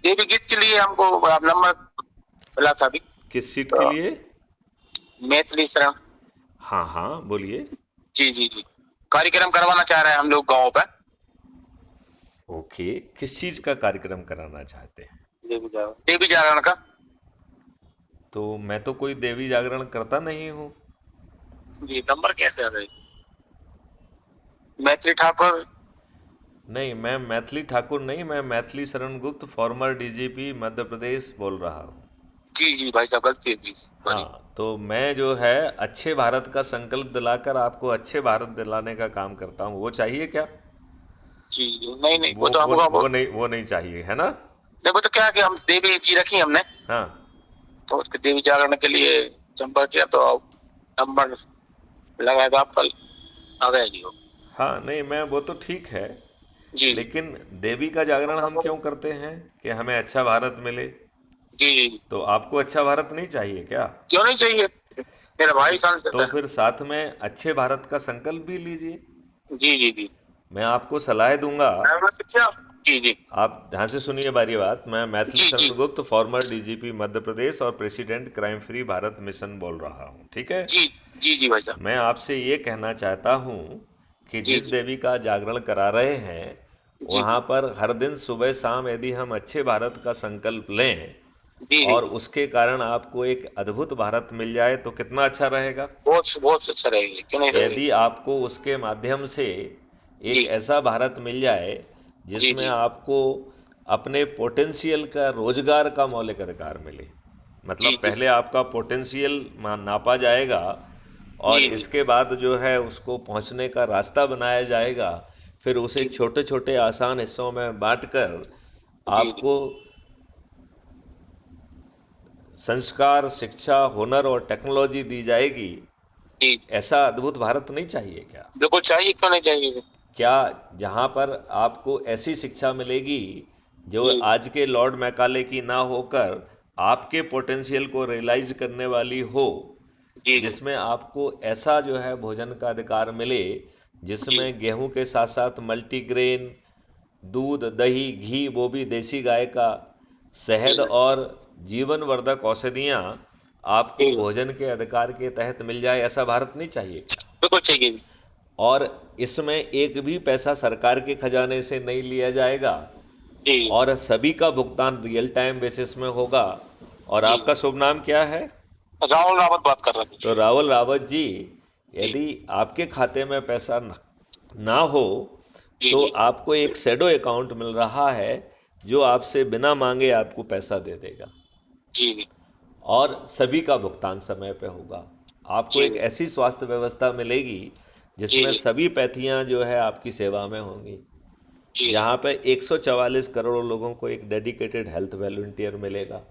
देवी गीत के लिए हमको आप नंबर मिला था अभी। किस सीट के तो लिए? मैथिली शरण। हाँ हाँ, बोलिए। जी जी जी। कार्यक्रम करवाना चाह रहे हैं हम लोग गाँव पे। ओके, किस चीज़ का कार्यक्रम कराना चाहते हैं? देवी जागरण का। तो मैं तो कोई देवी जागरण करता नहीं हूँ। जी, नंबर कैसे आ गए? मैथिली ठाकुर। नहीं, मैं मैथिली ठाकुर नहीं, मैं मैथिली शरण गुप्त, फॉर्मर डीजीपी मध्य प्रदेश बोल रहा हूँ। जी जी भाई साहब, गलती हो गई, सॉरी। हाँ, तो मैं जो है अच्छे भारत का संकल्प दिलाकर आपको अच्छे भारत दिलाने का काम करता हूँ। वो चाहिए क्या? जी जी, नहीं नहीं, वो वो तो वो हमको वो नहीं चाहिए, है ना? देखो तो क्या है कि हम देवी जी रखी हमने, हाँ तो उसके देवी जागरण के लिए संपर्क किया तो नंबर लगाया तो आपका आ गया जी वो। हाँ, नहीं मैं वो तो ठीक है, जी जी लेकिन देवी का जागरण हम क्यों करते हैं? कि हमें अच्छा भारत मिले। जी जी। तो आपको अच्छा भारत नहीं चाहिए क्या? क्यों नहीं चाहिए? मेरा तो भाई सांसद तो है। फिर साथ में अच्छे भारत का संकल्प भी लीजिए। जी जी जी। मैं आपको सलाह दूंगा। जी जी आप ध्यान से सुनिए बारी बात। मैं मैथिली जी जी शरण गुप्त, फॉर्मर डीजीपी मध्य प्रदेश और president crime free Bharat mission बोल रहा हूँ, ठीक है? जी जी जी भाई साहब। मैं आपसे ये कहना चाहता हूँ कि जी जिस जी देवी का जागरण करा रहे हैं जी वहाँ पर हर दिन सुबह शाम यदि हम अच्छे भारत का संकल्प लें जी जी और जी। उसके कारण आपको एक अद्भुत भारत मिल जाए तो कितना अच्छा रहेगा। बहुत अच्छा रहेगी, क्यों नहीं रहेगी? यदि आपको उसके माध्यम से एक जी जी ऐसा भारत मिल जाए जी जिसमें जी आपको अपने पोटेंशियल का रोजगार का मौलिक अधिकार मिले, जी मतलब जी पहले आपका पोटेंशियल नापा जाएगा और जी जी इसके बाद जो है उसको पहुंचने का रास्ता बनाया जाएगा, फिर उसे जी छोटे छोटे आसान हिस्सों में बांटकर जी जी आपको संस्कार, शिक्षा, हुनर और टेक्नोलॉजी दी जाएगी। जी। ऐसा अद्भुत भारत नहीं चाहिए क्या? बिल्कुल चाहिए, क्यों नहीं चाहिए? क्या जहाँ पर आपको ऐसी शिक्षा मिलेगी जो जी आज के लॉर्ड मैकाले की ना होकर आपके पोटेंशियल को रियलाइज करने वाली हो, जी जी जिसमें आपको ऐसा जो है भोजन का अधिकार मिले जी जिसमें गेहूं के साथ साथ मल्टीग्रेन, दूध, दही, घी, वो भी देसी गाय का, शहद जी और जीवनवर्धक औषधियाँ आपको जी। भोजन के अधिकार के तहत मिल जाए, ऐसा भारत नहीं चाहिए क्या? बिल्कुल चाहिए। और इसमें एक भी पैसा सरकार के खजाने से नहीं लिया जाएगा जी और सभी का भुगतान रियल टाइम बेसिस में होगा। और जी। आपका शुभ नाम क्या है? राहुल रावत बात कर रहा तो था। रावल रावत जी, जी यदि आपके खाते में पैसा ना हो जी तो जी आपको एक शैडो अकाउंट मिल रहा है जो आपसे बिना मांगे आपको पैसा दे देगा जी जी और सभी का भुगतान समय पे होगा। आपको जी एक ऐसी स्वास्थ्य व्यवस्था मिलेगी जी जिसमें जी सभी पैथियां जो है आपकी सेवा में होंगी, जी जी जहाँ पे 144 करोड़ लोगों को एक डेडिकेटेड हेल्थ वॉलंटियर मिलेगा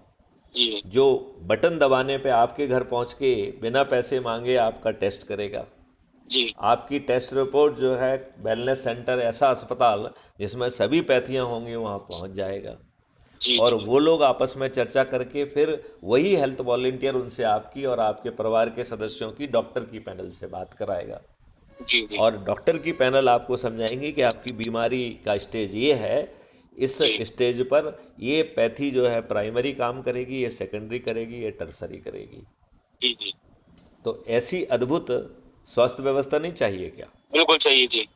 जी जो बटन दबाने पे आपके घर पहुँच के बिना पैसे मांगे आपका टेस्ट करेगा। जी आपकी टेस्ट रिपोर्ट जो है वेलनेस सेंटर, ऐसा अस्पताल जिसमें सभी पैथियाँ होंगी, वहाँ पहुँच जाएगा जी और जी वो लोग आपस में चर्चा करके फिर वही हेल्थ वॉलंटियर उनसे आपकी और आपके परिवार के सदस्यों की डॉक्टर की पैनल से बात कराएगा जी जी और डॉक्टर की पैनल आपको समझाएंगे कि आपकी बीमारी का स्टेज ये है, इस जी स्टेज पर ये पैथी जो है प्राइमरी काम करेगी, ये सेकेंडरी करेगी, ये टर्सरी करेगी। जी जी। तो ऐसी अद्भुत स्वास्थ्य व्यवस्था नहीं चाहिए क्या? बिल्कुल चाहिए जी।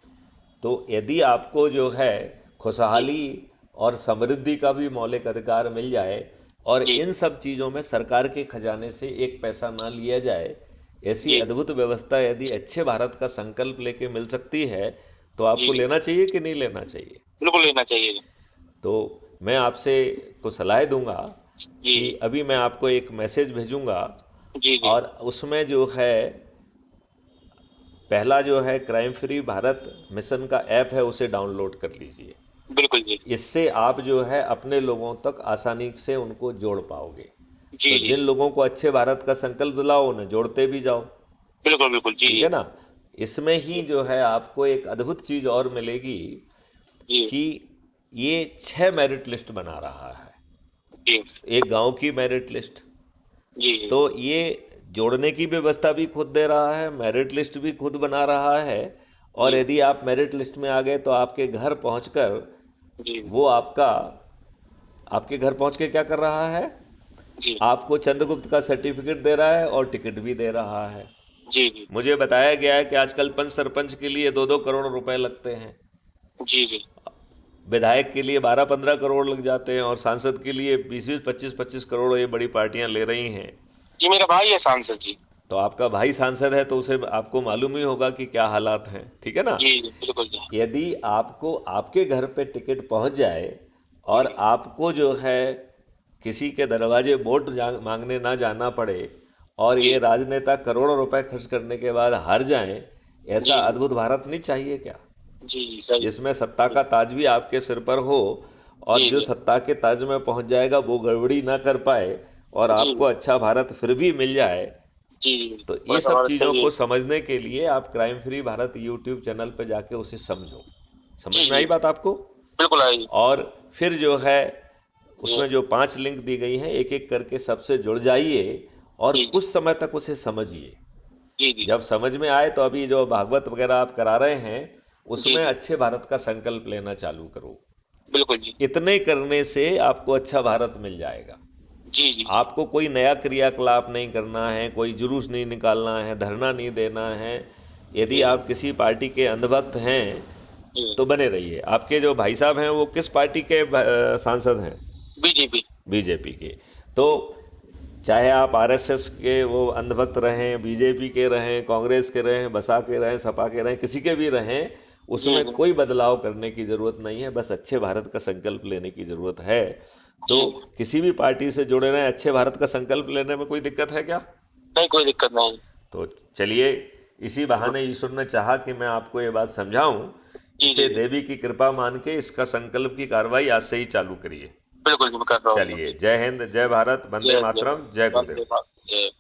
तो यदि आपको जो है जी खुशहाली और समृद्धि का भी मौलिक अधिकार मिल जाए और जी इन सब चीज़ों में सरकार के खजाने से एक पैसा ना लिया जाए, ऐसी जी अद्भुत व्यवस्था यदि अच्छे भारत का संकल्प लेके मिल सकती है तो जी आपको जी। लेना चाहिए कि नहीं लेना चाहिए? बिल्कुल लेना चाहिए जी। तो मैं आपसे को सलाह दूंगा कि जी अभी मैं आपको एक मैसेज भेजूंगा जी जी और उसमें जो है पहला जो है क्राइम फ्री भारत मिशन का ऐप है, उसे डाउनलोड कर लीजिए। बिल्कुल जी इससे आप जो है अपने लोगों तक आसानी से उनको जोड़ पाओगे। जी तो जी। जिन लोगों को अच्छे भारत का संकल्प दिलाओ उन्हें जोड़ते भी जाओ, बिल्कुल बिल्कुल जी ठीक है ना? इसमें ही जी जो है आपको एक अद्भुत चीज़ और मिलेगी जी कि ये 6 मेरिट लिस्ट बना रहा है। जी एक गांव की मेरिट लिस्ट, जी तो जी ये जोड़ने की व्यवस्था भी खुद दे रहा है, मेरिट लिस्ट भी खुद बना रहा है और जी यदि आप मेरिट लिस्ट में आ गए तो आपके घर पहुंचकर जी वो आपका आपके घर पहुंच के क्या कर रहा है? जी आपको चंद्रगुप्त का सर्टिफिकेट दे रहा है और टिकट भी दे रहा है। जी जी मुझे बताया गया है कि आजकल पंच सरपंच के लिए 2-2 करोड़ रुपए लगते हैं, जी जी विधायक के लिए 12-15 करोड़ लग जाते हैं, और सांसद के लिए 20-20, 25-25 करोड़ ये बड़ी पार्टियां ले रही हैं। जी, मेरा भाई है सांसद जी। तो आपका भाई सांसद है तो उसे आपको मालूम ही होगा कि क्या हालात हैं, ठीक है ना? जी जी बिल्कुल जी। यदि आपको आपके घर पे टिकट पहुंच जाए और जी आपको जो है किसी के दरवाजे वोट मांगने ना जाना पड़े, और जी ये राजनेता करोड़ों रुपए खर्च करने के बाद हार जाएं, ऐसा जी अद्भुत भारत नहीं चाहिए क्या? जी जी सही। जिसमें सत्ता का ताज भी आपके सिर पर हो, और जी जो जी सत्ता के ताज में पहुंच जाएगा वो गड़बड़ी ना कर पाए, और जी आपको अच्छा भारत फिर भी मिल जाए। जी तो ये बस सब हमारा चीज़ों चाहिए। को समझने के लिए आप crime free Bharat YouTube channel पर जाके उसे समझो। समझ जी में जी आई बात आपको? बिल्कुल आई। और फिर जो है जी उसमें जो 5 लिंक दी गई हैं, एक एक करके सबसे जुड़ जाइए और जी कुछ समय तक उसे समझिए। जी जी जब समझ में आए तो अभी जो भागवत वगैरह आप करा रहे हैं जी उसमें जी अच्छे भारत का संकल्प लेना चालू करो। बिल्कुल जी। इतने करने से आपको अच्छा भारत मिल जाएगा। जी जी जी आपको कोई नया क्रियाकलाप नहीं करना है, कोई जुलूस नहीं निकालना है, धरना नहीं देना है। यदि जी आप किसी पार्टी के अंधभक्त हैं जी तो बने रहिए। आपके जो भाई साहब हैं वो किस पार्टी के सांसद हैं? बीजेपी। बीजेपी के। तो चाहे आप आरएसएस के वो अंधभक्त रहें, बीजेपी के रहें, कांग्रेस के रहें, बसपा के रहें, सपा के रहें, किसी के भी रहें, जी उसमें जी कोई बदलाव करने की ज़रूरत नहीं है। बस अच्छे भारत का संकल्प लेने की ज़रूरत है। तो जी किसी भी पार्टी से जुड़े रहें, अच्छे भारत का संकल्प लेने में कोई दिक्कत है क्या? नहीं, कोई दिक्कत नहीं। तो चलिए, इसी बहाने ईश्वर ने चाहा कि मैं आपको ये बात समझाऊं। जी इसे जी देवी की कृपा मान के इसका संकल्प की कार्रवाई आज से ही चालू करिए। बिल्कुल जी, मैं कर रहा हूँ। चलिए, जय हिंद, जय भारत, वंदे जय जय मातरम, जय वंदे गुरुदेव। मातरम, जय।